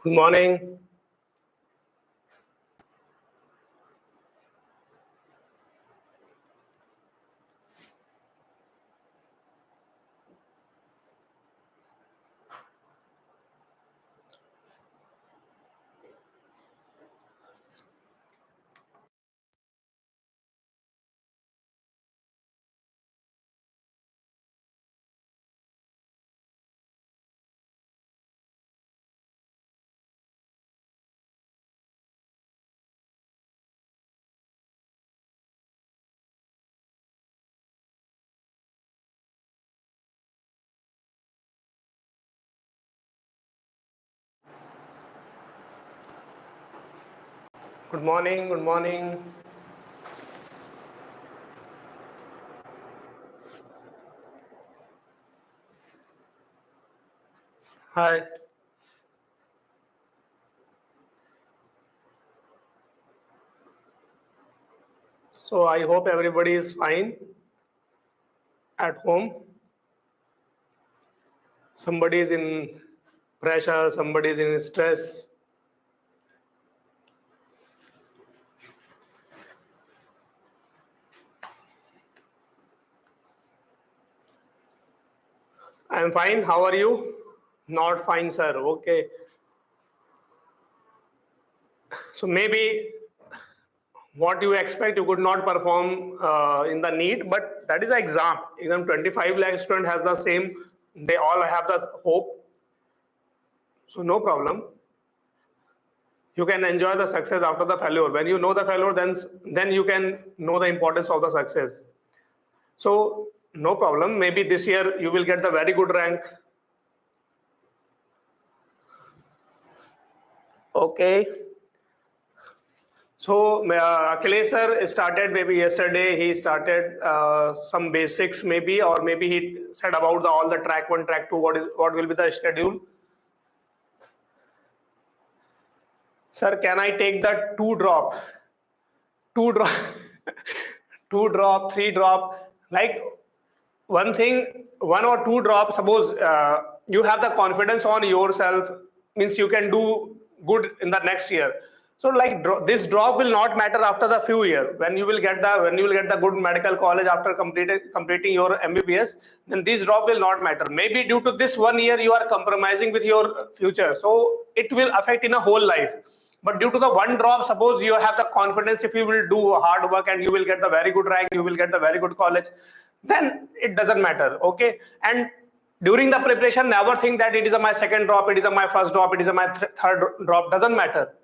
Good morning. Good morning. Good morning. Hi. So I hope everybody is fine at home. Somebody is in pressure, somebody is in stress. I am fine. How are you? Not fine, sir. Okay. So maybe what you expect, you could not perform in the NEET, but that is an exam. Exam 25 lakh student has the same. They all have the hope. So no problem. You can enjoy the success after the failure. When you know the failure, then you can know the importance of the success. So no problem. Maybe this year you will get the very good rank. Okay. So Akhilesh sir started maybe yesterday. He started some basics maybe, or maybe he said about all the track 1, track 2. What will be the schedule? Sir, can I take the 2 drop? 2 drop, 2 drop, 3 drop, like one thing, 1 or 2 drops. Suppose you have the confidence on yourself, means you can do good in the next year. So like this drop will not matter after the few years. When you will get the good medical college after completing your MBBS, then this drop will not matter. Maybe due to this 1 year you are compromising with your future, so it will affect in a whole life. But due to the 1 drop, suppose you have the confidence, if you will do hard work and you will get the very good rank, you will get the very good college, then it doesn't matter. Okay. And during the preparation, never think that it is my second drop, it is my first drop, it is my third drop. Doesn't matter.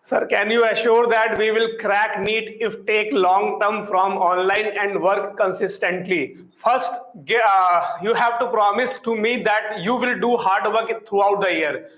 Sir, can you assure that we will crack NEET if take long term from online and work consistently? First, you have to promise to me that you will do hard work throughout the year.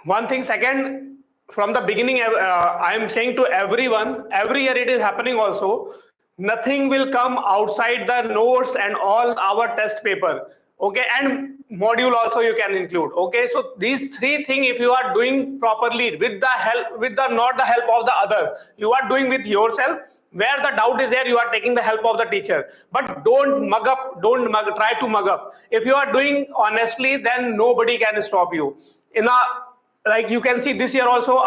One thing. Second, from the beginning, I am saying to everyone, every year it is happening also, nothing will come outside the notes and all our test paper. Okay, and module also you can include. Okay, so these 3 things, if you are doing properly with the help, not the help of the other, you are doing with yourself. Where the doubt is there, you are taking the help of the teacher. But don't mug up, try to mug up. If you are doing honestly, then nobody can stop you. Like you can see this year also,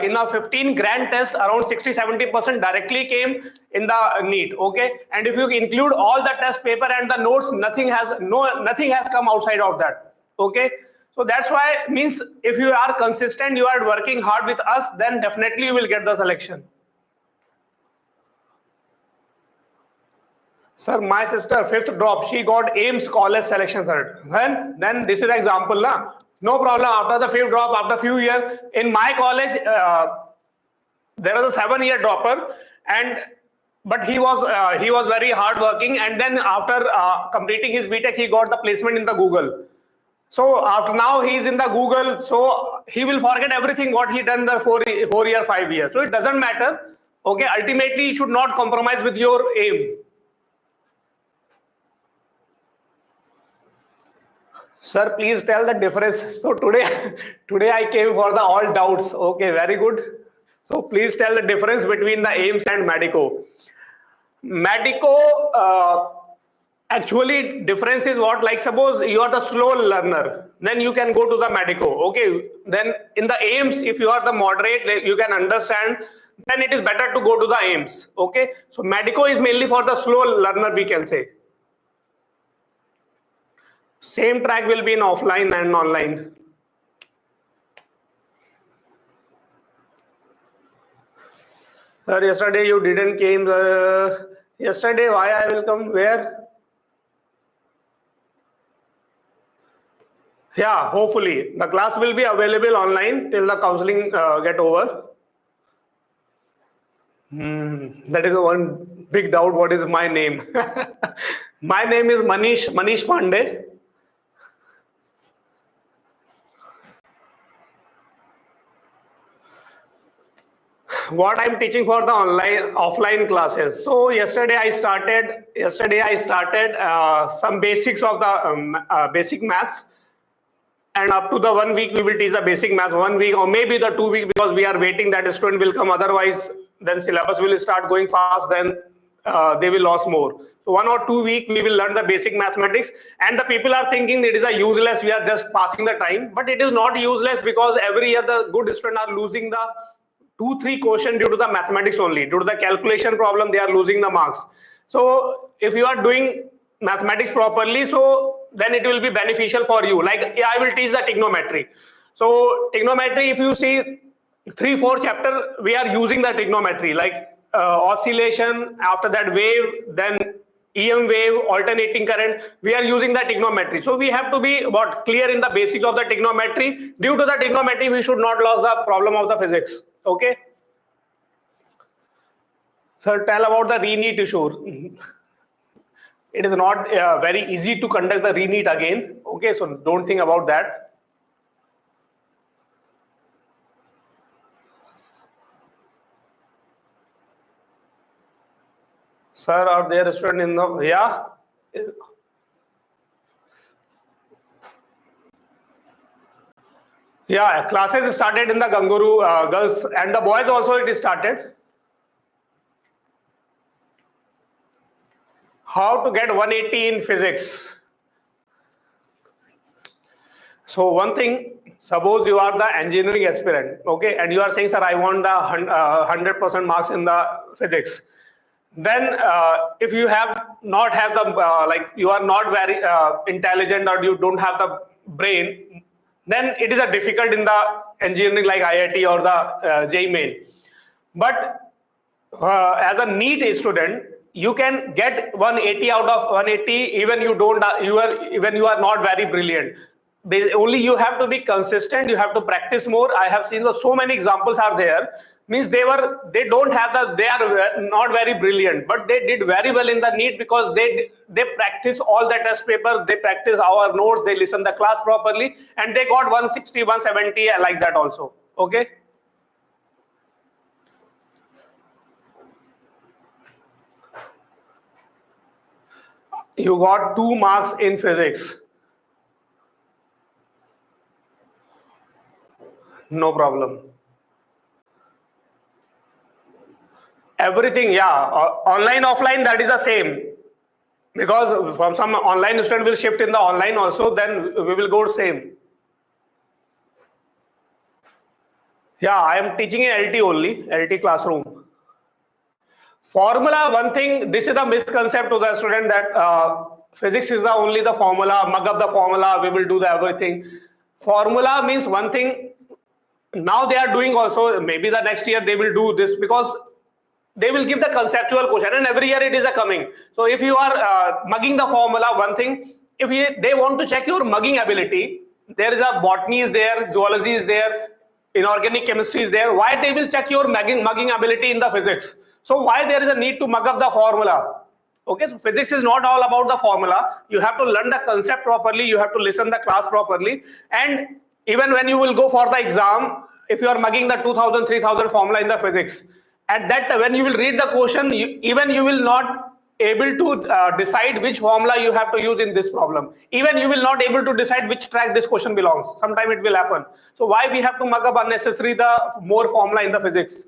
in a 15 grand test, around 60-70% directly came in the NEET. Okay, and if you include all the test paper and the notes, nothing has come outside of that. Okay, so that's why, means if you are consistent, you are working hard with us, then definitely you will get the selection. Sir, my sister 5th drop, she got AIMS college selection, sir. Then this is the example, na? No problem. After the 5th drop, after few years, in my college, there was a 7-year dropper, but he was very hardworking, and then after completing his BTech, he got the placement in the Google. So after now he is in the Google, so he will forget everything what he done the 4 year, 5 years. So it doesn't matter. Okay, ultimately you should not compromise with your aim. Sir, please tell the difference. So today I came for the all doubts. Okay, very good. So please tell the difference between the AIMS and Medico. Medico, actually difference is what, like suppose you are the slow learner, then you can go to the Medico. Okay, then in the aims, if you are the moderate, you can understand, then it is better to go to the aims. Okay, so Medico is mainly for the slow learner, we can say. Same track will be in offline and online. Sir, yesterday you didn't came. Yesterday, why I will come? Where? Yeah, hopefully the class will be available online till the counseling get over. That is one big doubt. What is my name? My name is Manish Pandey. What I'm teaching for the offline classes. So yesterday I started some basics of the basic maths, and up to the 1 week we will teach the basic math. 1 week or maybe the 2 week, because we are waiting that a student will come. Otherwise, then syllabus will start going fast. Then they will lose more. So 1 or 2 week we will learn the basic mathematics. And the people are thinking it is a useless. We are just passing the time, but it is not useless, because every year the good students are losing the 2-3 questions due to the mathematics only. Due to the calculation problem, they are losing the marks. So if you are doing mathematics properly, so then it will be beneficial for you. Like I will teach the trigonometry. So trigonometry, if you see 3-4 chapter, we are using the trigonometry, like oscillation, after that wave, then EM wave, alternating current. We are using the trigonometry. So we have to be clear in the basics of the trigonometry. Due to the trigonometry, we should not lose the problem of the physics. Okay. Sir, tell about the Re-NEET issue. It is not very easy to conduct the Re-NEET again. Okay, so don't think about that. Sir, are there students in the, yeah? Yeah, classes started in the Ganguru girls, and the boys also it is started. How to get 180 in physics? So one thing, suppose you are the engineering aspirant, okay, and you are saying, sir, I want the 100% marks in the physics. Then if you not have the like you are not very intelligent, or you don't have the brain, then it is a difficult in the engineering like IIT or the JEE Main. But as a NEET student, you can get 180 out of 180 even you are not very brilliant. Only you have to be consistent, you have to practice more. I have seen so many examples are there, means they are not very brilliant, but they did very well in the NEET, because they practice all the test paper, they practice our notes, they listen the class properly, and they got 160, 170 like that also. Okay. You got 2 marks in physics. No problem. Everything, yeah. Online, offline, that is the same. Because from some online student will shift in the online also, then we will go same. Yeah, I am teaching in LT only, LT classroom. Formula, one thing, this is the misconception to the student that physics is the only the formula, mug up the formula, we will do the everything. Formula means one thing, now they are doing also, maybe the next year they will do this, because they will give the conceptual question, and every year it is a coming. So if you are mugging the formula, one thing, if they want to check your mugging ability, there is a botany is there, zoology is there, inorganic chemistry is there. Why they will check your mugging ability in the physics? So why there is a need to mug up the formula? Okay, so physics is not all about the formula. You have to learn the concept properly, you have to listen the class properly, and even when you will go for the exam, if you are mugging the 2000, 3000 formula in the physics, at that when you will read the question, you will not able to decide which formula you have to use in this problem. Even you will not able to decide which track this question belongs. Sometime it will happen. So why we have to mug up unnecessary the more formula in the physics?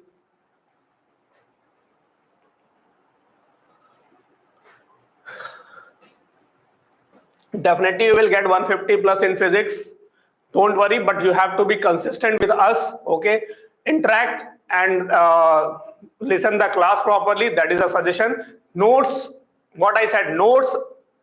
Definitely you will get 150 plus in physics. Don't worry, but you have to be consistent with us, okay? Interact and listen the class properly. That is a suggestion. Notes, what I said, notes,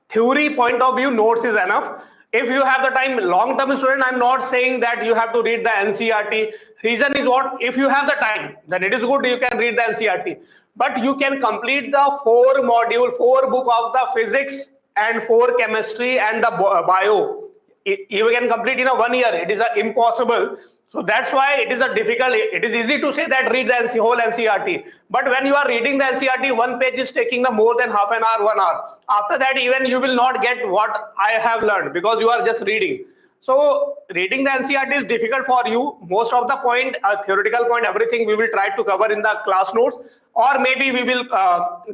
theory point of view, notes is enough. If you have the time, long-term student, I'm not saying that you have to read the NCERT. Reason is what? If you have the time, then it is good, you can read the NCERT. But you can complete the 4 book of the physics and 4 chemistry and the bio. You can complete in a 1 year. It is impossible. So that's why it is a difficult. It is easy to say that read the whole NCERT. But when you are reading the NCERT, 1 page is taking the more than half an hour, 1 hour. After that, even you will not get what I have learned because you are just reading. So reading the NCERT is difficult for you. Most of the point, theoretical point, everything we will try to cover in the class notes, or maybe we will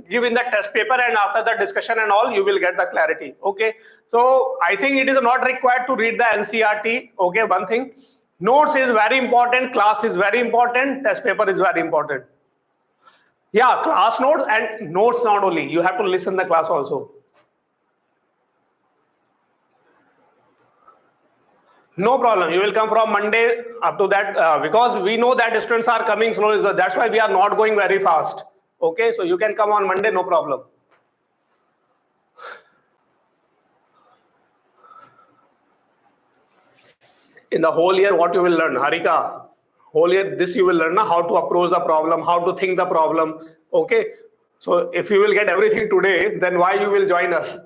give in the test paper, and after the discussion and all, you will get the clarity. Okay. So I think it is not required to read the NCERT. Okay. One thing, notes is very important. Class is very important. Test paper is very important. Yeah, class notes and notes not only. You have to listen the class also. No problem. You will come from Monday up to that because we know that students are coming slowly. So that's why we are not going very fast. Okay, so you can come on Monday, no problem. In the whole year, what you will learn, Harika? Whole year, this you will learn how to approach the problem, how to think the problem. Okay, so if you will get everything today, then why you will join us?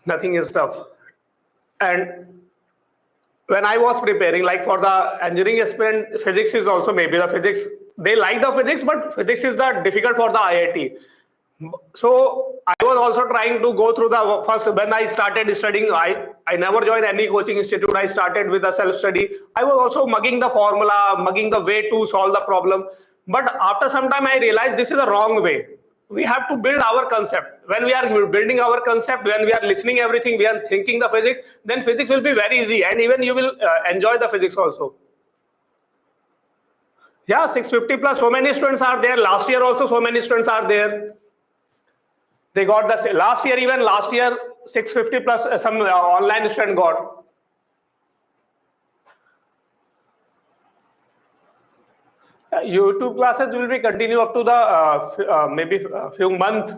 Nothing is tough. And when I was preparing, like for the engineering aspirant, physics is also maybe the physics. They like the physics, but physics is the difficult for the IIT. So I was also trying to go through the first, when I started studying, I never joined any coaching institute. I started with a self-study. I was also mugging the formula, mugging the way to solve the problem. But after some time, I realized this is the wrong way. We have to build our concept. When we are building our concept, when we are listening everything, we are thinking the physics, then physics will be very easy, and even you will enjoy the physics also. Yeah, 650 plus, so many students are there. Last year also so many students are there. They got the last year, even last year 650 plus some online student got. YouTube classes will be continue up to the maybe a few months.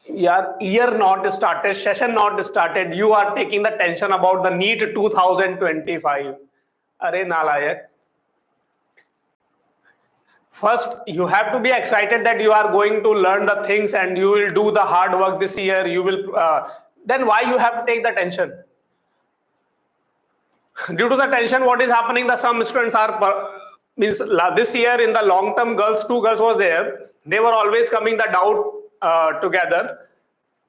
Yeah, year not started, session not started. You are taking the tension about the NEET 2025. Are nalayak. First, you have to be excited that you are going to learn the things and you will do the hard work this year. You will. Then why you have to take the tension? Due to the tension, what is happening? The some students are means this year in the long term girls, 2 girls was there. They were always coming the doubt together.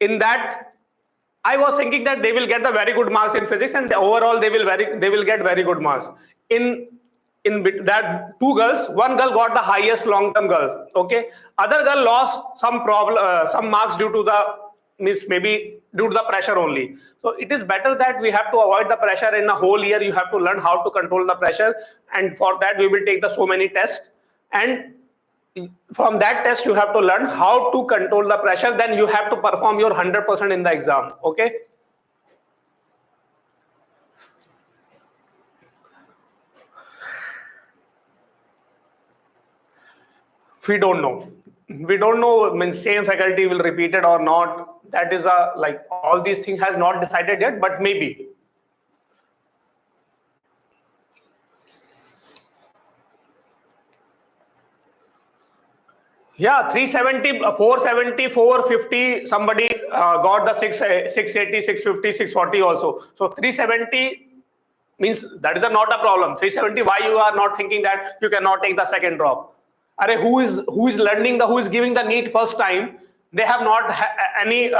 In that, I was thinking that they will get the very good marks in physics, and overall they will get very good marks. In that 2 girls, 1 girl got the highest long term girl. Okay, other girl lost some problem, some marks due to the maybe due to the pressure only. So it is better that we have to avoid the pressure. In a whole year, you have to learn how to control the pressure, and for that we will take the so many tests, and from that test you have to learn how to control the pressure. Then you have to perform your 100% in the exam. Okay. We don't know. We don't know, means same faculty will repeat it or not. That is like all these things has not decided yet, but maybe. Yeah, 370, 470, 450, somebody got the 680, 650, 640 also. So 370 means that is not a problem. 370, why you are not thinking that you cannot take the second drop? Are who is learning who is giving the NEET first time? They have not any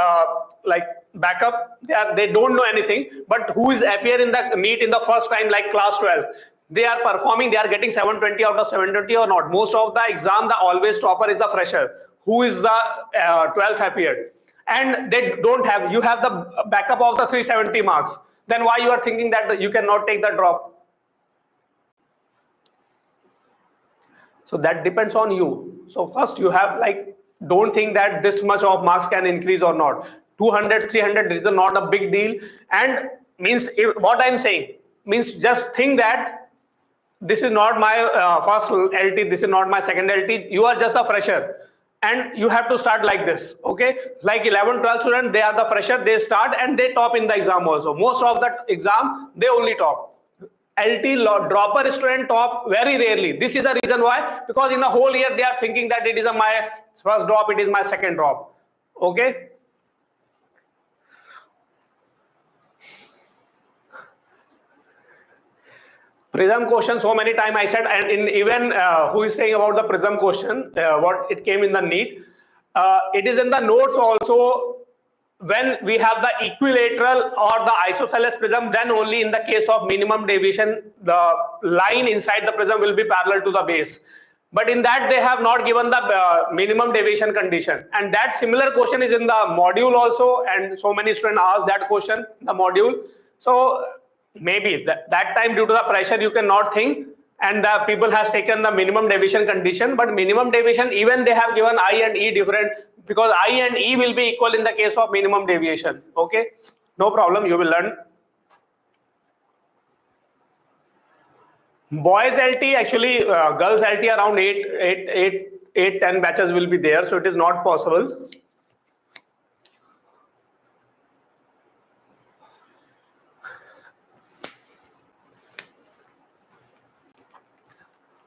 like backup. They don't know anything. But who is appear in the NEET in the first time, like class 12? They are performing. They are getting 720 out of 720 or not. Most of the exam, the always topper is the fresher, who is the 12th appeared, and they don't have. You have the backup of the 370 marks. then why you are thinking that you cannot take the drop? So that depends on you. So first you have like, don't think that this much of marks can increase or not. 200, 300 is not a big deal. And means what I'm saying means just think that this is not my first LT, this is not my second LT. You are just a fresher. And you have to start like this, okay? Like 11, 12 students, they are the fresher, they start and they top in the exam also. Most of the exam, they only top. LT dropper student top very rarely. This is the reason why, because in the whole year they are thinking that it is my first drop, it is my second drop. Okay. Prism question, so many times I said, and in even who is saying about the prism question, what it came in the NEET, it is in the notes also. When we have the equilateral or the isosceles prism, then only in the case of minimum deviation, the line inside the prism will be parallel to the base. But in that, they have not given the minimum deviation condition. And that similar question is in the module also. And so many students ask that question in the module. So maybe that time due to the pressure, you cannot think. And the people has taken the minimum deviation condition. But minimum deviation, even they have given I and E different, because I and E will be equal in the case of minimum deviation. Okay, no problem, you will learn. Boys LT, actually girls LT around 10 batches will be there, so it is not possible.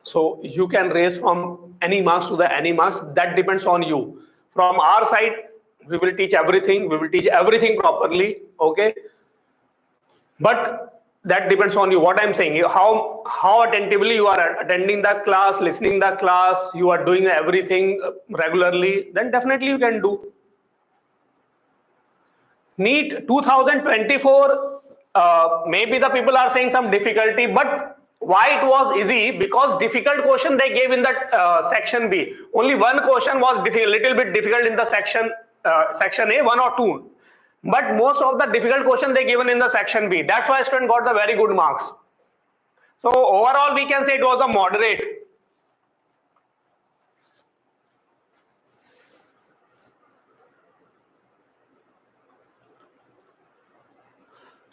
So you can raise from any marks to the any marks, that depends on you. From our side, we will teach everything. We will teach everything properly. Okay. But that depends on you. What I'm saying, how attentively you are attending the class, listening the class, you are doing everything regularly, then definitely you can do. NEET 2024, maybe the people are saying some difficulty, but why it was easy? Because difficult question they gave in that section B. Only one question was little bit difficult in the section A, 1 or 2. But most of the difficult question they given in the section B. That's why student got the very good marks. So overall we can say it was a moderate.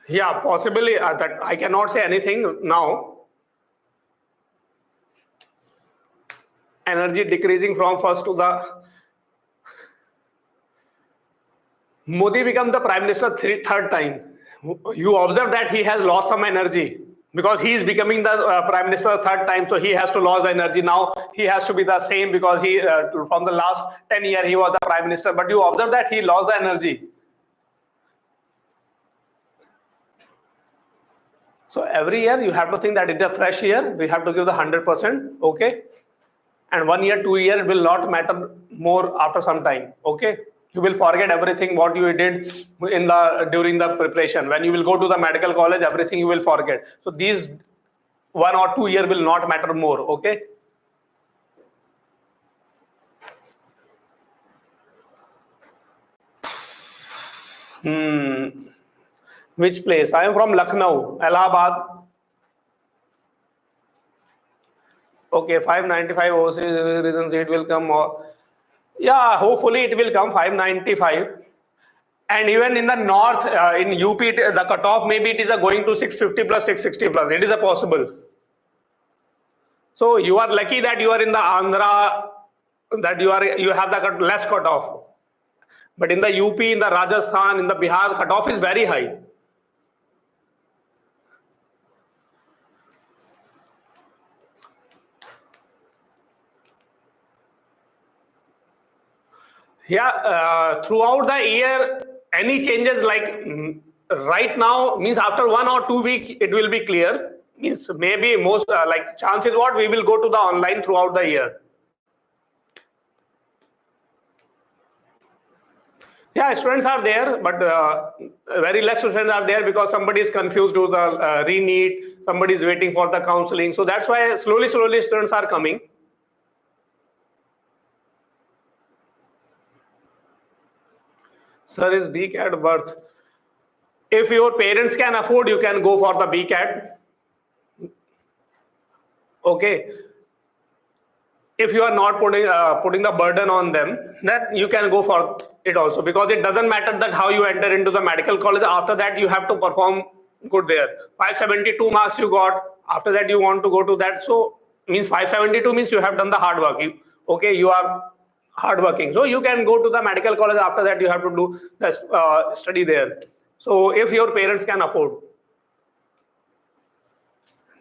Yeah, possibly that I cannot say anything now. Energy decreasing from first to the Modi become the prime minister third time. You observe that he has lost some energy because he is becoming the prime minister third time, so he has to lose the energy. Now he has to be the same because he from the last 10 years he was the prime minister, but you observe that he lost the energy. So every year you have to think that it's a fresh year, we have to give the 100%, okay? And 1 year, 2 years will not matter more after some time, okay? You will forget everything what you did in during the preparation. When you will go to the medical college, everything you will forget. So these 1 or 2 years will not matter more, okay? Which place? I am from Lucknow, Allahabad. Okay, 595 OC reasons it will come. Yeah, hopefully it will come 595. And even in the north, in UP, the cutoff maybe it is going to 650 plus 660 plus. It is a possible. So you are lucky that you are in the Andhra, that you have the less cutoff. But in the UP, in the Rajasthan, in the Bihar, cutoff is very high. Yeah, throughout the year, any changes like right now means after 1 or 2 weeks it will be clear. Means maybe most like chances what we will go to the online throughout the year. Yeah, students are there, but very less students are there because somebody is confused to the Re-NEET, somebody is waiting for the counseling. So that's why slowly students are coming. Sir is weak at birth. If your parents can afford, you can go for the BCAT. Okay. If you are not putting the burden on them, then you can go for it also, because it doesn't matter that how you enter into the medical college. After that, you have to perform good there. 572 marks you got. After that, you want to go to that. So means 572 means you have done the hard work. You are hardworking. So you can go to the medical college. After that, you have to do the study there. So if your parents can afford.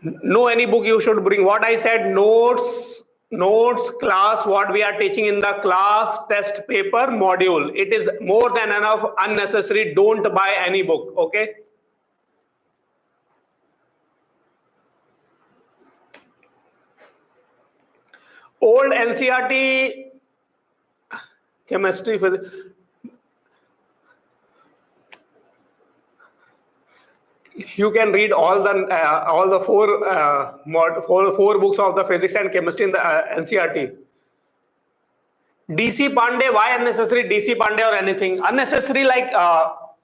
No, any book you should bring. What I said, notes, class, what we are teaching in the class test paper module. It is more than enough. Unnecessary. Don't buy any book. Okay. Old NCERT chemistry, physics. You can read all the four books of the physics and chemistry in the NCERT. DC Pandey, why unnecessary DC Pandey or anything? Unnecessary, like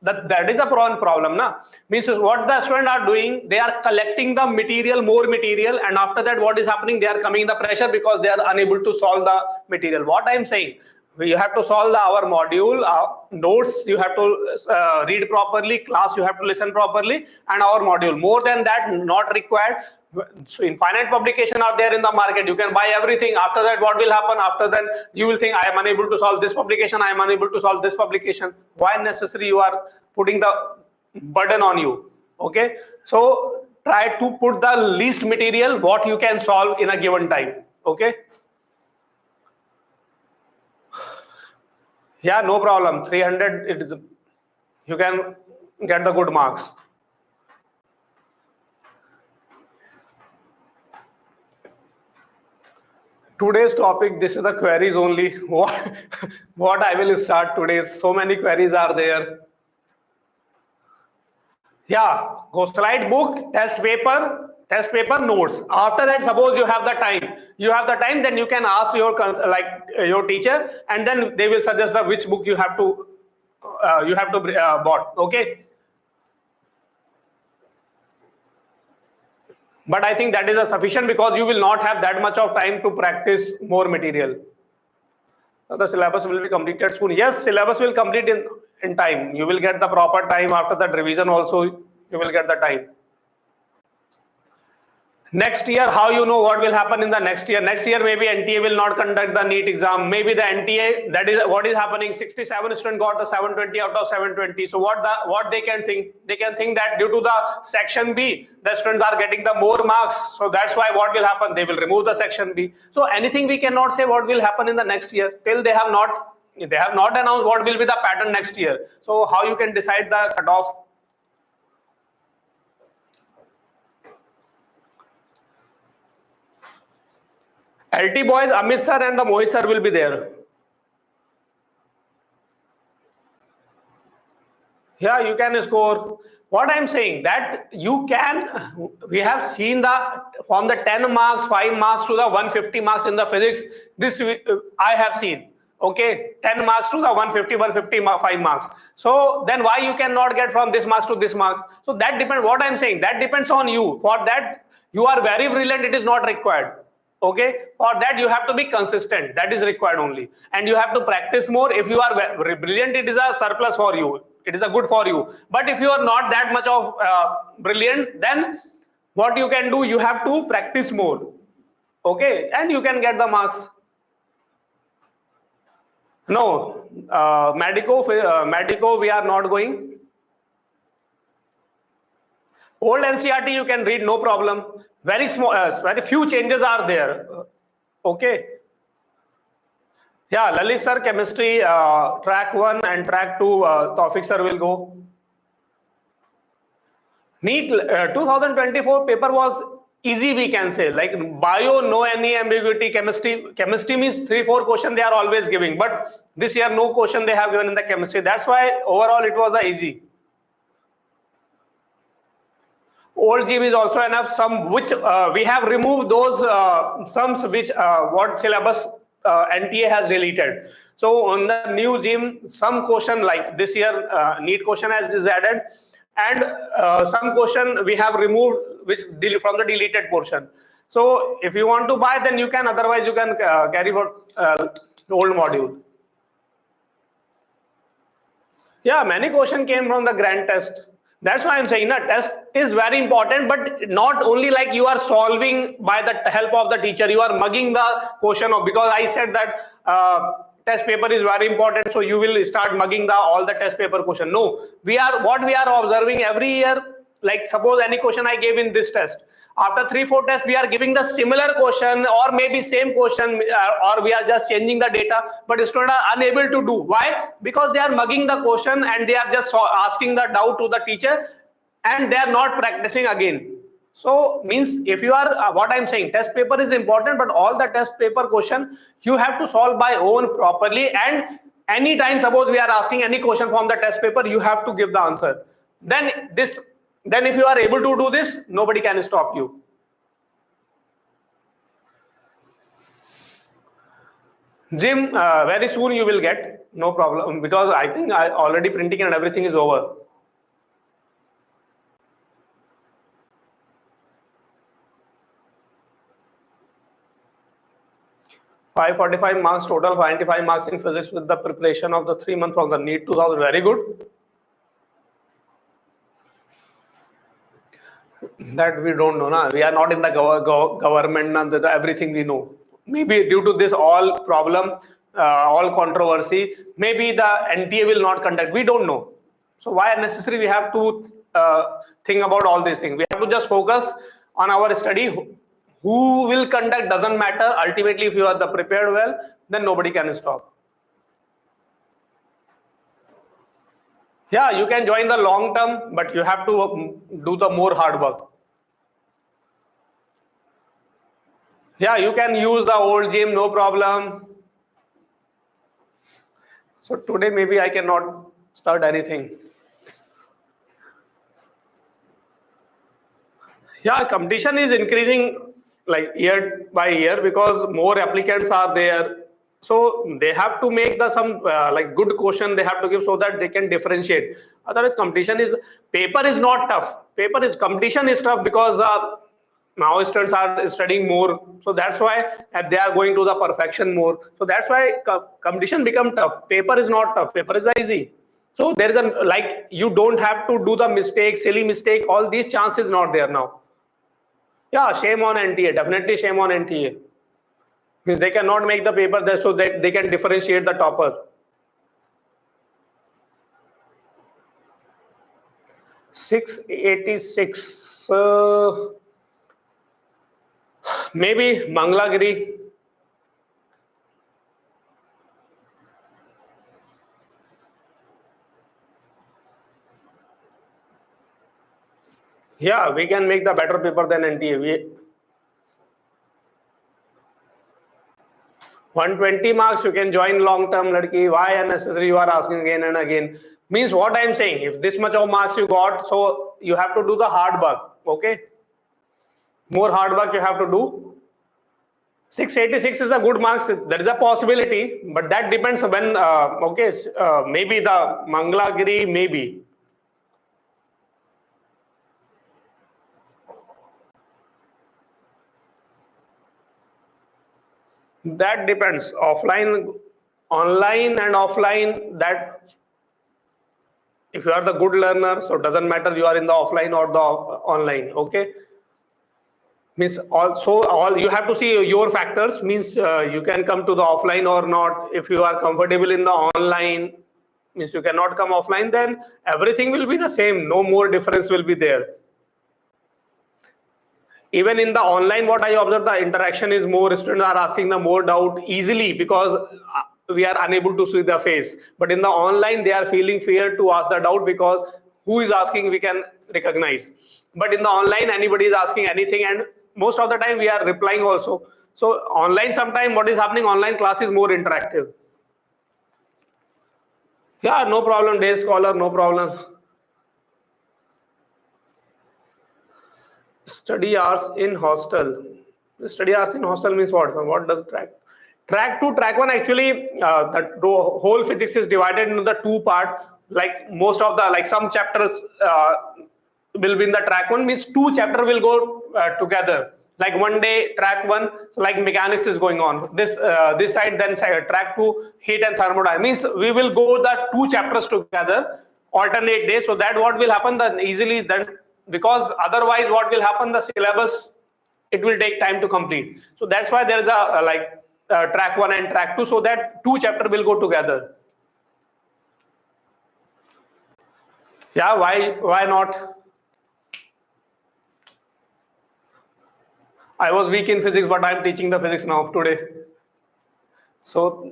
that is a problem, na? Means what the students are doing, they are collecting the material, more material, and after that what is happening? They are coming in the pressure because they are unable to solve the material. What I am saying, you have to solve our module, notes you have to read properly, class you have to listen properly, and our module. More than that, not required. So infinite publication are there in the market. You can buy everything. After that, what will happen? After then, you will think, I am unable to solve this publication. I am unable to solve this publication. Why necessary you are putting the burden on you? Okay. So try to put the least material what you can solve in a given time. Okay. Yeah, no problem. 300, it is, you can get the good marks. Today's topic, this is the queries only. What I will start today. So many queries are there. Yeah, Gosalites book, test paper notes. After that, suppose you have the time, then you can ask your teacher, and then they will suggest which book you have to bought. Okay. But I think that is sufficient, because you will not have that much of time to practice more material. So the syllabus will be completed soon. Yes, syllabus will complete in time. You will get the proper time. After that revision also, you will get the time. Next year, how you know what will happen in the next year? Next year, maybe NTA will not conduct the NEET exam. Maybe the NTA, that is what is happening. 67 students got the 720 out of 720. So what they can think? They can think that due to the section B, the students are getting the more marks. So that's why what will happen? They will remove the section B. So anything we cannot say what will happen in the next year till they have not announced what will be the pattern next year. So how you can decide the cutoff? LT boys, Amit sir and the Mohit sir will be there. Yeah, you can score. What I'm saying, that you can, we have seen from the 10 marks, 5 marks to the 150 marks in the physics. This I have seen. Okay, 10 marks to the 150, 5 marks. So then why you cannot get from this marks to this marks? So that depends. What I'm saying, that depends on you. For that, you are very brilliant. It is not required. Okay, for that you have to be consistent. That is required only, and you have to practice more. If you are brilliant, it is a surplus for you. It is a good for you. But if you are not that much of brilliant, then what you can do? You have to practice more. Okay, and you can get the marks. No, Medico, we are not going. Old NCERT you can read, no problem. Very small, very few changes are there. Okay. Yeah, Lalit sir, chemistry, track 1 and track 2, Tawfiq sir will go. NEET 2024 paper was easy, we can say. Like bio, no any ambiguity. Chemistry means 3-4 questions they are always giving. But this year, no question they have given in the chemistry. That's why overall it was easy. Old gym is also enough. Some which we have removed those sums which what syllabus NTA has deleted. So on the new gym, some question like this year NEET question is added, and some question we have removed from the deleted portion. So if you want to buy, then you can, otherwise you can carry for the old module. Yeah, many questions came from the grand test. That's why I'm saying that test is very important, but not only like you are solving by the help of the teacher, you are mugging the question of, because I said that test paper is very important, so you will start mugging all the test paper question. No, what we are observing every year, like suppose any question I gave in this test, after 3-4 tests we are giving the similar question or maybe same question, or we are just changing the data, but students are unable to do. Why? Because they are mugging the question and they are just asking the doubt to the teacher and they are not practicing again. So means if you are what I'm saying, test paper is important, but all the test paper question you have to solve by own properly, and anytime suppose we are asking any question from the test paper, you have to give the answer. Then if you are able to do this, nobody can stop you. Jim, very soon you will get, no problem, because I think I already printing and everything is over. $545 marks total, 95 marks in physics with the preparation of the 3 months from the NEET 2000. Very good. That we don't know, na? We are not in the government, everything we know. Maybe due to this all problem, all controversy, maybe the NTA will not conduct. We don't know. So why unnecessary we have to think about all these things? We have to just focus on our study. Who will conduct doesn't matter. Ultimately, if you are prepared well, then nobody can stop. Yeah, you can join the long term, but you have to do the more hard work. Yeah, you can use the old gym, no problem. So today maybe I cannot start anything. Yeah, competition is increasing like year by year because more applicants are there. So they have to make some like good question they have to give so that they can differentiate. Otherwise, paper is not tough. Competition is tough because now students are studying more. So that's why they are going to the perfection more. So that's why competition become tough. Paper is not tough. Paper is easy. So there is like you don't have to do the mistake, silly mistake. All these chances not there now. Yeah, shame on NTA. Definitely shame on NTA. Because they cannot make the paper there so that they can differentiate the topper. 686. Maybe Mangalagiri. Yeah, we can make the better paper than NTA. 120 marks, you can join long term, ladki. Why unnecessary you are asking again and again? Means what I'm saying, if this much of marks you got, so you have to do the hard work. Okay, more hard work you have to do. 686 is the good marks. There is a possibility, but that depends when. Maybe the Mangalagiri, maybe. That depends. Offline, online and offline, that if you are the good learner, so doesn't matter you are in the offline or the online. Okay, means also all you have to see your factors. Means you can come to the offline or not. If you are comfortable in the online, means you cannot come offline, then everything will be the same. No more difference will be there. Even in the online, what I observe, the interaction is more. Students are asking the more doubt easily because we are unable to see the face. But in the online, they are feeling fear to ask the doubt because who is asking we can recognize. But in the online, anybody is asking anything, and most of the time we are replying also. So online, sometime what is happening, online class is more interactive. Yeah, no problem, day scholar, no problem. Study hours in hostel. Study hours in hostel means what? What does track? Track 2, track 1, actually, the whole physics is divided into the 2 parts. like most of the, like some chapters will be in the track 1, means 2 chapter will go together. Like one day track 1, so like mechanics is going on this side, then track 2 heat and thermodynamics, means we will go the 2 chapters together alternate days. So that what will happen then easily then, because otherwise what will happen, the syllabus, it will take time to complete. So that's why there is a track 1 and track 2, so that 2 chapter will go together. Yeah, why not? I was weak in physics, but I'm teaching the physics now today. So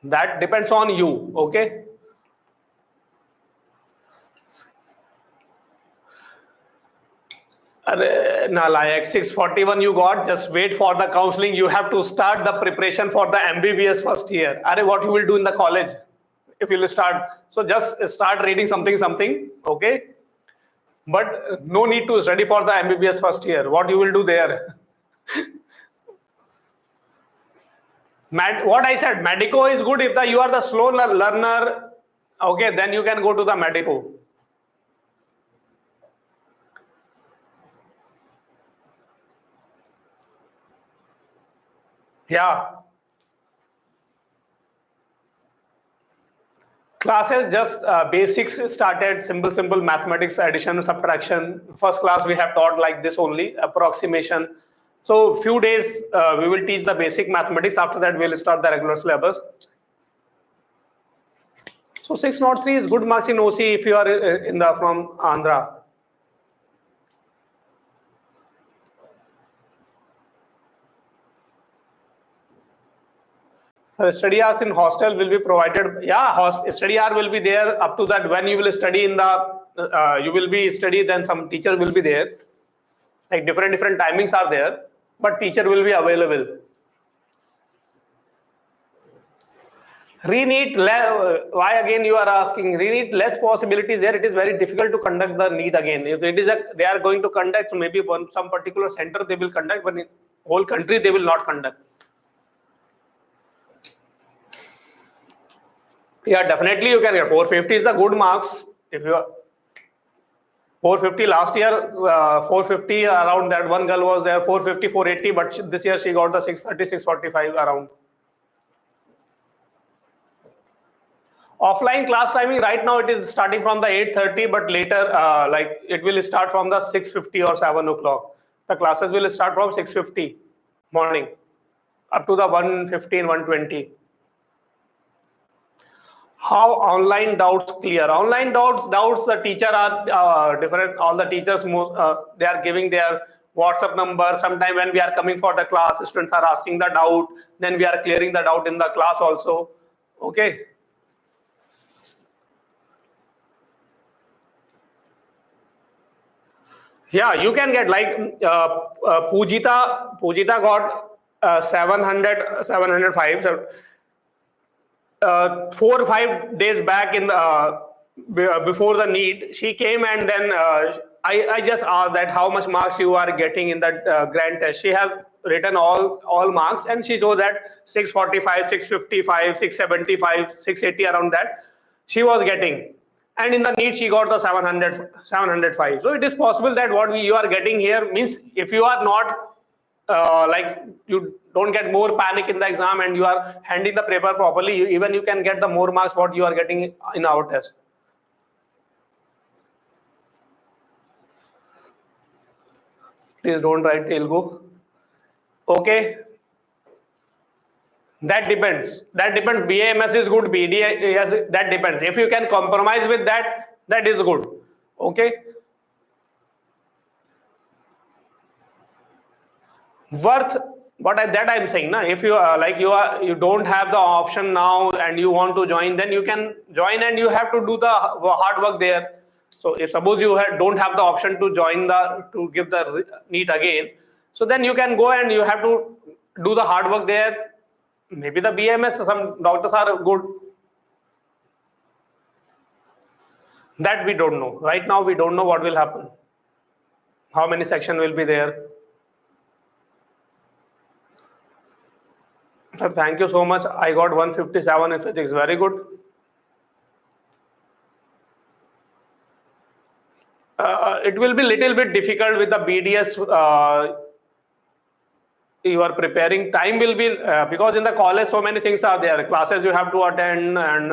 that depends on you, okay? Nalayak, 641 you got, just wait for the counseling. You have to start the preparation for the MBBS first year. What you will do in the college if you will start? So just start reading something, okay? But no need to study for the MBBS first year. What you will do there? What I said, Medico is good if you are the slow learner, okay, then you can go to the Medico. Yeah. Classes just basics started, simple mathematics, addition, subtraction. First class we have taught like this only, approximation. So few days we will teach the basic mathematics. After that we will start the regular syllabus. So 603 is good marks in OC if you are from Andhra. So study hours in hostel will be provided. Yeah, study hour will be there up to that. When you will study in the, you will be study, then some teacher will be there. Like different timings are there, but teacher will be available. Re-NEET, why again you are asking? Re-NEET, less possibilities there. It is very difficult to conduct the NEET again. If it is they are going to conduct, so maybe some particular center they will conduct, but in whole country they will not conduct. Yeah, definitely you can get 450 is the good marks. If you are 450 last year, 450 around that one girl was there, 450, 480, but this year she got the 630, 645 around. Offline class timing right now it is starting from the 8:30, but later like it will start from the 6:50 or 7 o'clock. The classes will start from 6:50 morning up to the 1:15, 1:20. How online doubts clear? Online doubts the teacher are different. All the teachers they are giving their WhatsApp number. Sometime when we are coming for the class, students are asking the doubt. Then we are clearing the doubt in the class also. Okay. Yeah, you can get like Pujita got 700, 705. So, 4 or 5 days back in the before the NEET, she came and then I just asked that how much marks you are getting in that grand test. She have written all marks and she showed that 645, 655, 675, 680 around that she was getting. And in the NEET she got the 700, 705. So it is possible that what you are getting here means if you are not like you don't get more panic in the exam and you are handling the paper properly, even you can get the more marks what you are getting in our test. Please don't write Telugu. Okay. That depends. BAMS is good, BD, yes, that depends. If you can compromise with that, that is good. Okay. Worth, that I'm saying, na, if you like you don't have the option now and you want to join, then you can join and you have to do the hard work there. So if suppose you don't have the option to join to give the NEET again, so then you can go and you have to do the hard work there. Maybe the BMS, some doctors are good. That we don't know. Right now we don't know what will happen. How many sections will be there. Sir, thank you so much. I got 157 in physics. Very good. It will be little bit difficult with the BDS. You are preparing. Time will be because in the college so many things are there. Classes you have to attend, and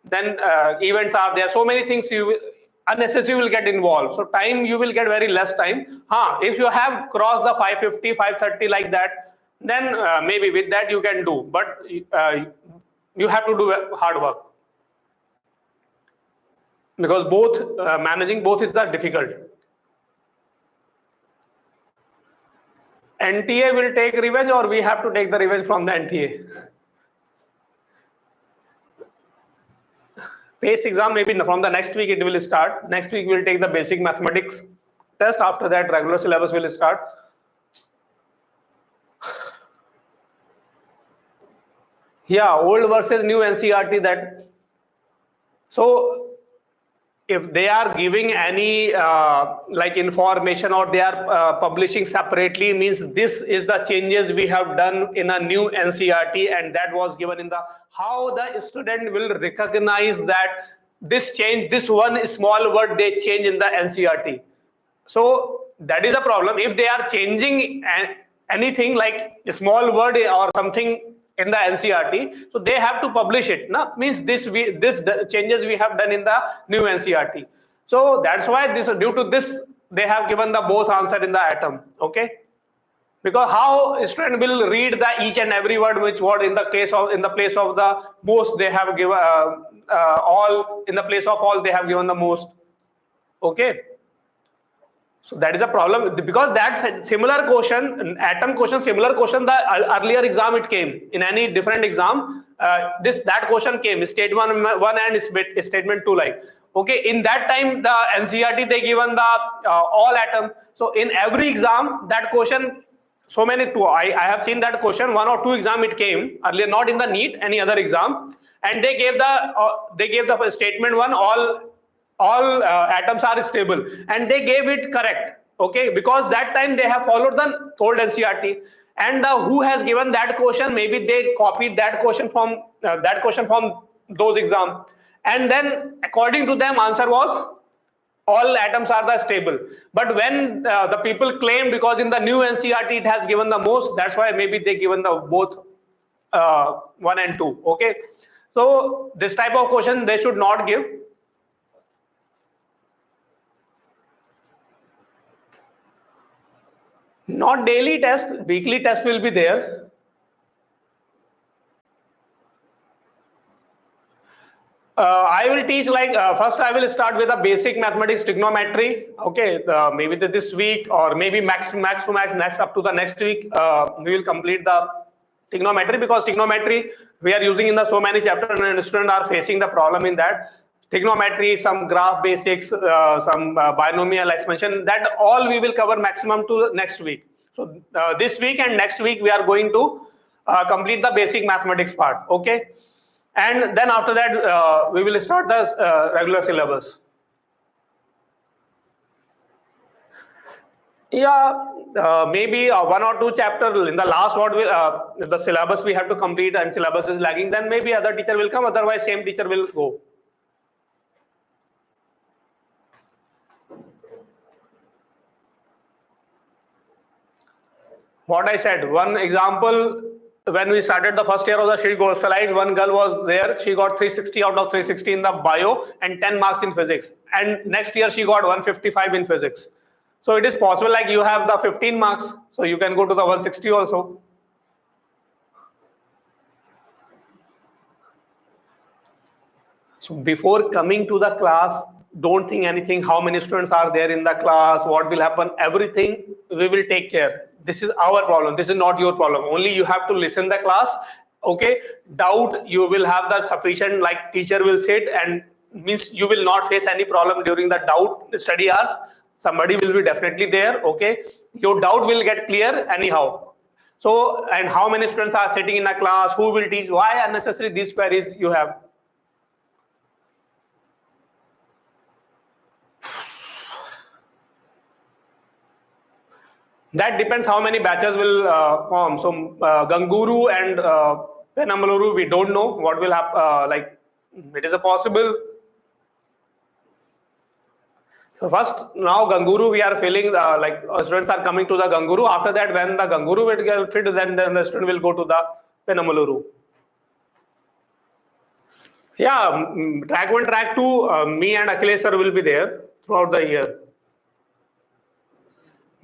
then events are there. So many things you unnecessary will get involved. So time you will get very less time. If you have crossed the 550, 530 like that, then maybe with that you can do. But you have to do hard work, because both managing both is the difficult. NTA will take revenge, or we have to take the revenge from the NTA? PACE exam maybe from the next week it will start. Next week we will take the basic mathematics test. After that regular syllabus will start. Yeah, old versus new NCERT. That so if they are giving any like information, or they are publishing separately, means this is the changes we have done in a new NCERT, and that was given in the, how the student will recognize that this change, this one small word they change in the NCERT. So that is a problem. If they are changing anything like a small word or something in the NCERT, so they have to publish it. No? Means this changes we have done in the new NCERT. So that's why this, due to this, they have given the both answer in the atom. Okay, because how a student will read the each and every word, which word in the place of the most they have given all, in the place of all they have given the most. Okay. So that is a problem, because that's similar question, atom question, similar question, the earlier exam it came, in any different exam, that question came, statement one and statement two, like, okay, in that time the NCERT they given the all atom. So in every exam that question, so many two, I have seen that question, one or two exam it came earlier, not in the NEET, any other exam, and they gave the statement one, all atoms are stable, and they gave it correct. Okay, because that time they have followed the old NCERT, and who has given that question, maybe they copied that question from those exam, and then according to them answer was all atoms are the stable. But when the people claim, because in the new NCERT it has given the most, that's why maybe they given the both 1 and 2. Okay, so this type of question they should not give. Not daily test, weekly test will be there. I will teach like first I will start with a basic mathematics trigonometry. Okay, maybe this week, or maybe max to max next up to the next week we will complete the trigonometry, because trigonometry we are using in the so many chapters, and students are facing the problem in that. Trigonometry, some graph basics, some binomial expansion, that all we will cover maximum to next week. So this week and next week we are going to complete the basic mathematics part. Okay, and then after that we will start the regular syllabus. Yeah, maybe 1 or 2 chapter in the last what will the syllabus we have to complete, and syllabus is lagging, then maybe other teacher will come, otherwise same teacher will go. What I said, one example, when we started the first year of the Gosalites, one girl was there, she got 360 out of 360 in the bio and 10 marks in physics, and next year she got 155 in physics. So it is possible, like you have the 15 marks, so you can go to the 160 also. So before coming to the class, don't think anything, how many students are there in the class, what will happen, everything we will take care. This is our problem, this is not your problem. Only you have to listen the class. Okay, doubt you will have the sufficient, like teacher will sit, and means you will not face any problem during the doubt study hours. Somebody will be definitely there. Okay, your doubt will get clear anyhow. So, and how many students are sitting in a class, who will teach, why unnecessary these queries you have. That depends how many batches will form. So Ganguru and Penamaluru, we don't know what will happen. Like it is a possible. So first, now Ganguru we are filling, students are coming to the Ganguru. After that, when the Ganguru will get filled, then the student will go to the Penamaluru. Yeah, track 1, track 2, me and Akhilesh sir will be there throughout the year.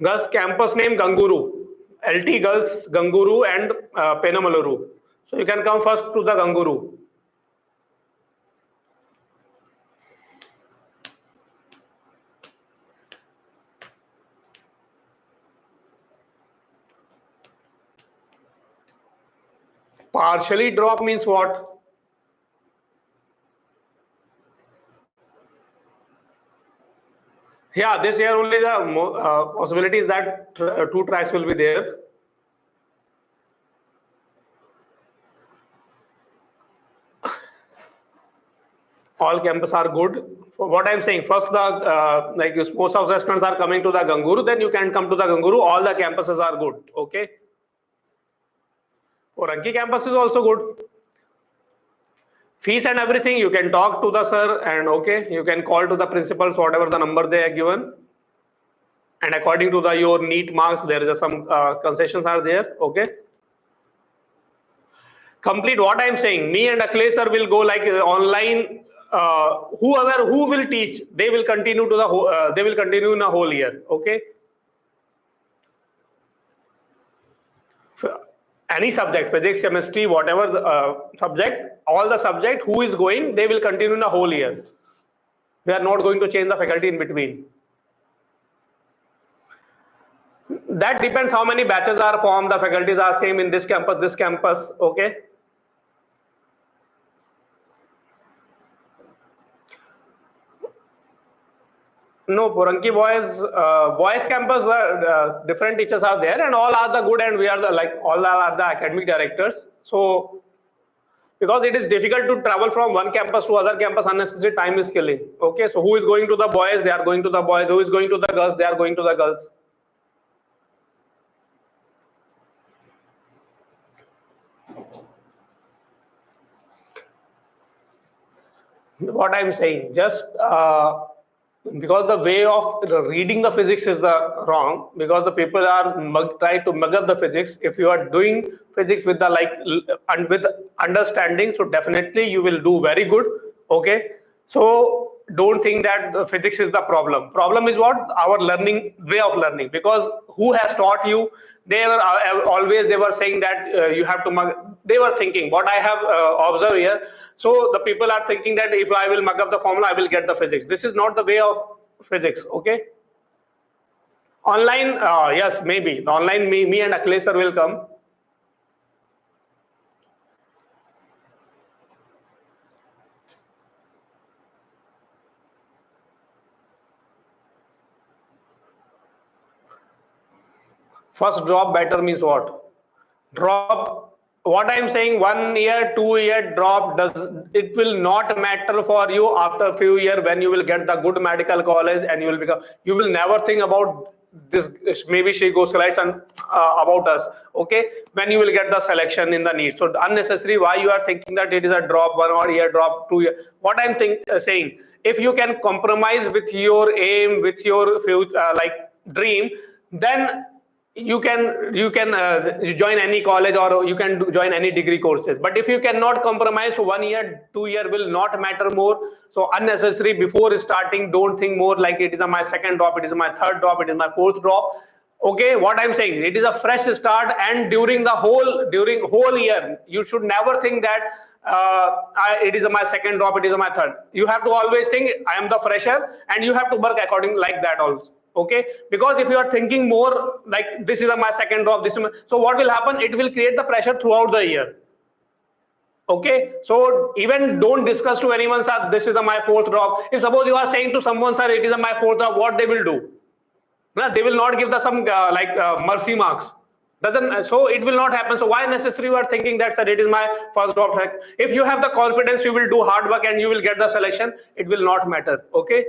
Girls campus name Ganguru, LT Girls Ganguru and Penamaluru. So you can come first to the Ganguru. Partially drop means what? Yeah, this year only the possibility is that 2 tracks will be there. All campuses are good. What I'm saying, first the most of the students are coming to the Ganguru, then you can come to the Ganguru. All the campuses are good. Okay. Oranki campus is also good. Fees and everything, you can talk to the sir and okay, you can call to the principals, whatever the number they are given. And according to the your NEET marks, there is some concessions are there. Okay. Complete what I'm saying. Me and Akhilesh sir will go like online. Who will teach, they will continue to the they will continue in the whole year. Okay. Any subject, physics, chemistry, whatever subject, all the subject who is going, they will continue in the whole year. We are not going to change the faculty in between. That depends how many batches are formed. The faculties are same in this campus. Okay. No, Puranki boys campus, different teachers are there, and all are the good, and we are all are the academic directors. So, because it is difficult to travel from one campus to other campus, unnecessary time is killing. Okay, so who is going to the boys? They are going to the boys. Who is going to the girls? They are going to the girls. What I'm saying, just because the way of reading the physics is the wrong, because the people are try to mug up the physics. If you are doing physics with the and with understanding, so definitely you will do very good. Okay, so don't think that the physics is the problem. Problem is what? Our learning, way of learning. Because who has taught you? They were always they were saying that you have to mug. They were thinking what I have observed here. So the people are thinking that if I will mug up the formula, I will get the physics. This is not the way of physics. Okay. Online, yes, maybe the online. Me and Akhilesh sir will come. First drop better means what? Drop. What I'm saying, 1 year, 2 year drop, it will not matter for you after a few years when you will get the good medical college and you will never think about this, maybe she Gosalites and about us. Okay, when you will get the selection in the NEET. So unnecessary, why you are thinking that it is a drop, 1 or year drop, 2 year. What I'm saying, if you can compromise with your aim, with your future, dream, then you can join any college or you can join any degree courses. But if you cannot compromise, so 1 year, 2 year will not matter more. So unnecessary, before starting, don't think more like it is my second drop, it is my third drop, it is my fourth drop. Okay, what I'm saying, it is a fresh start, and during whole year, you should never think that it is my second drop, it is my third. You have to always think I am the fresher, and you have to work according like that also. Okay, because if you are thinking more like this is my second drop, so what will happen? It will create the pressure throughout the year. Okay, so even don't discuss to anyone, sir, this is my fourth drop. If suppose you are saying to someone, sir, it is my fourth drop, what they will do? They will not give some mercy marks. So it will not happen. So why necessary you are thinking that, sir, it is my first drop? If you have the confidence, you will do hard work and you will get the selection. It will not matter. Okay.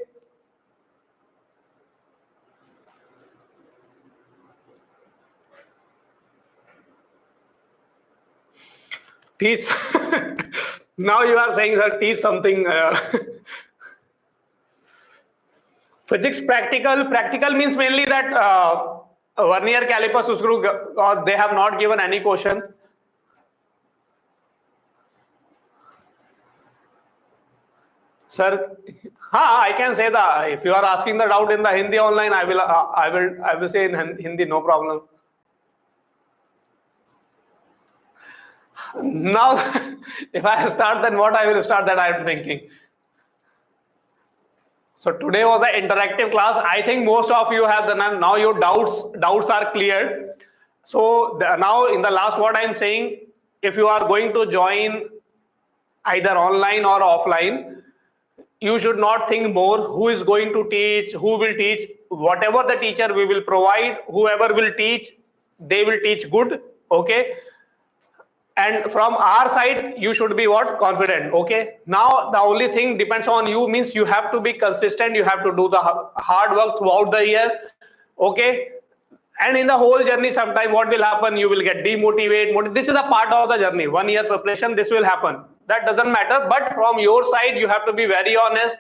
Teach. Now you are saying, sir, teach something. Physics practical means mainly that vernier caliper screw, they have not given any question. Sir, I can say that if you are asking the doubt in the Hindi online, I will say in Hindi, no problem. Now, if I start, then what I will start, that I am thinking. So today was an interactive class. I think most of you have done. Now your doubts are cleared. So now in the last, what I am saying, if you are going to join either online or offline, you should not think more who is going to teach, who will teach. Whatever the teacher we will provide, whoever will teach, they will teach good. Okay. And from our side, you should be what? Confident. Okay. Now the only thing depends on you, means you have to be consistent. You have to do the hard work throughout the year. Okay. And in the whole journey, sometime what will happen? You will get demotivated. This is a part of the journey. 1 year preparation, this will happen. That doesn't matter. But from your side, you have to be very honest.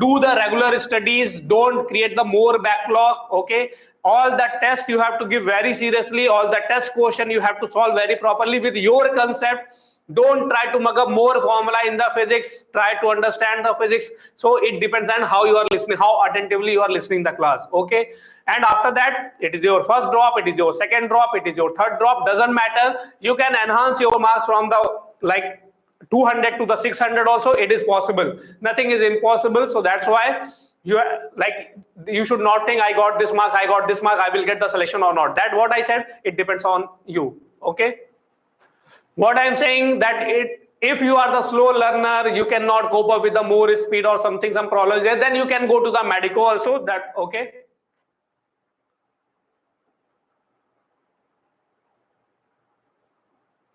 Do the regular studies. Don't create the more backlog. Okay. All the tests you have to give very seriously. All the test question you have to solve very properly with your concept. Don't try to mug up more formula in the physics. Try to understand the physics. So it depends on how you are listening, how attentively you are listening the class. Okay. And after that, it is your first drop, it is your second drop, it is your third drop. Doesn't matter. You can enhance your marks from the 200 to the 600 also. It is possible. Nothing is impossible. So that's why you should not think I got this mark, I will get the selection or not. That what I said, it depends on you. Okay. What I am saying that if you are the slow learner, you cannot cope up with the more speed or something, some problems there, then you can go to the medico also. That okay.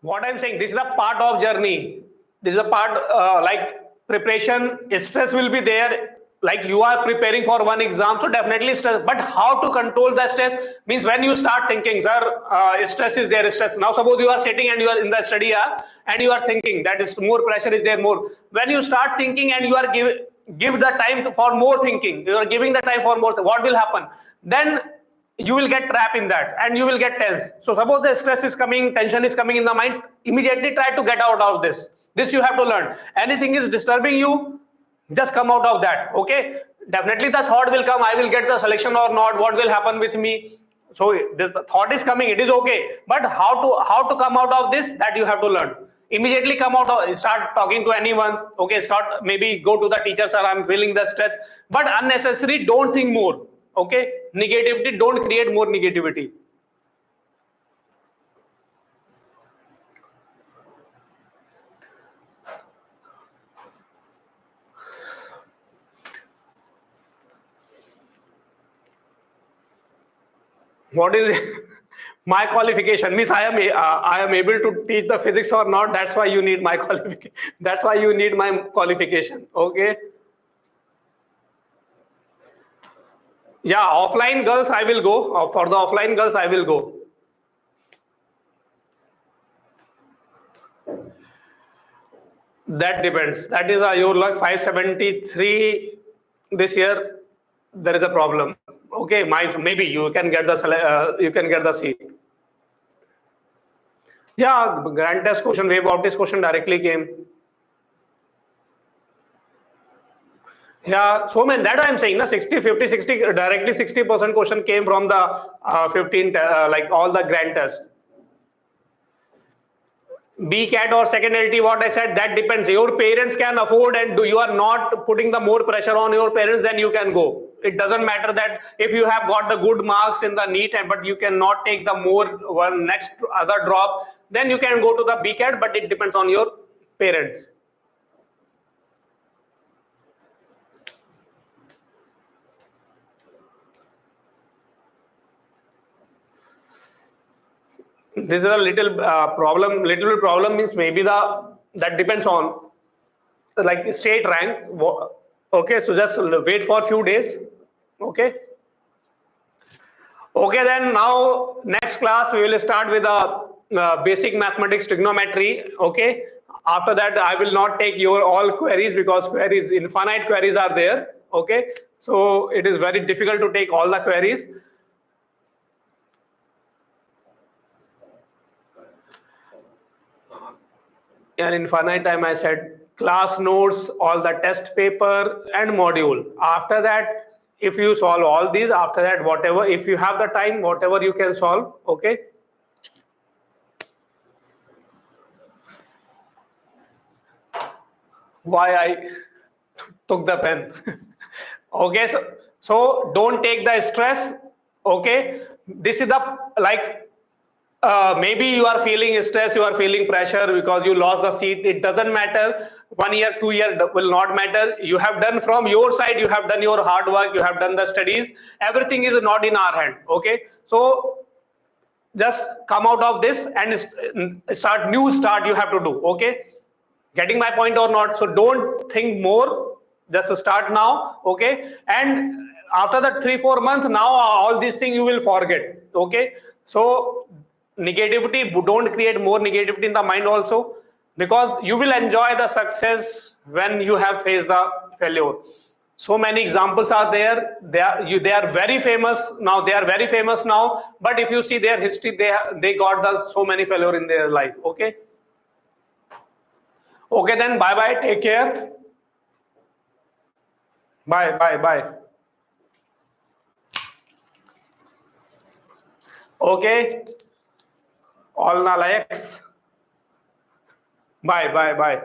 What I'm saying, this is a part of journey. This is a part like preparation. Stress will be there. Like you are preparing for one exam, so definitely stress. But how to control the stress means when you start thinking, sir, stress is there, stress. Now suppose you are sitting and you are in the study hour and you are thinking that is more pressure is there more. When you start thinking and you are give the time for more thinking, you are giving the time for more. What will happen? Then you will get trapped in that and you will get tense. So suppose the stress is coming, tension is coming in the mind, immediately try to get out of this. This you have to learn. Anything is disturbing you, just come out of that. Okay. Definitely the thought will come, I will get the selection or not, what will happen with me. So the thought is coming, it is okay. But how to come out of this, that you have to learn. Immediately come out of, start talking to anyone. Okay, maybe go to the teacher, sir, I'm feeling the stress. But unnecessary, don't think more. Okay, negativity, don't create more negativity. What is my qualification? Means I am able to teach the physics or not. That's why you need my qualification. That's why you need my qualification. Okay. Yeah, offline girls, I will go. For the offline girls, I will go. That depends. That is your luck. 573 this year. There is a problem. Okay, maybe you can get the seat. Yeah, grand test question, wave optics question directly came. Yeah, so man, that I'm saying, 60, 50, 60, directly 60% question came from the 15, like all the grand tests. BCAT or second LT, what I said, that depends. Your parents can afford and you are not putting the more pressure on your parents, then you can go. It doesn't matter that if you have got the good marks in the NEET, but you cannot take the next other drop, then you can go to the BCAT, but it depends on your parents. This is a little problem. Little bit problem means maybe that depends on like state rank. Okay, so just wait for a few days. Okay. Okay, then now next class we will start with a basic mathematics trigonometry. Okay. After that, I will not take your all queries because infinite queries are there. Okay. So it is very difficult to take all the queries. And in finite time, I said class notes, all the test paper and module. After that, if you solve all these, after that, whatever, if you have the time, whatever you can solve, okay? Why I took the pen. Okay, so don't take the stress. Okay, this is the like maybe you are feeling stress, you are feeling pressure because you lost the seat. It doesn't matter. 1 year, 2 year will not matter. You have done from your side, you have done your hard work, you have done the studies. Everything is not in our hand. Okay, so just come out of this and start new start you have to do. Okay, getting my point or not? So don't think more, just start now. Okay, and after the 3-4 months, now all these things you will forget. Okay, so negativity, don't create more negativity in the mind also, because you will enjoy the success when you have faced the failure. So many examples are there. They are very famous now. They are very famous now. But if you see their history, they got so many failure in their life. Okay. Okay, then bye bye. Take care. Bye. Okay. All nalayaks. Bye.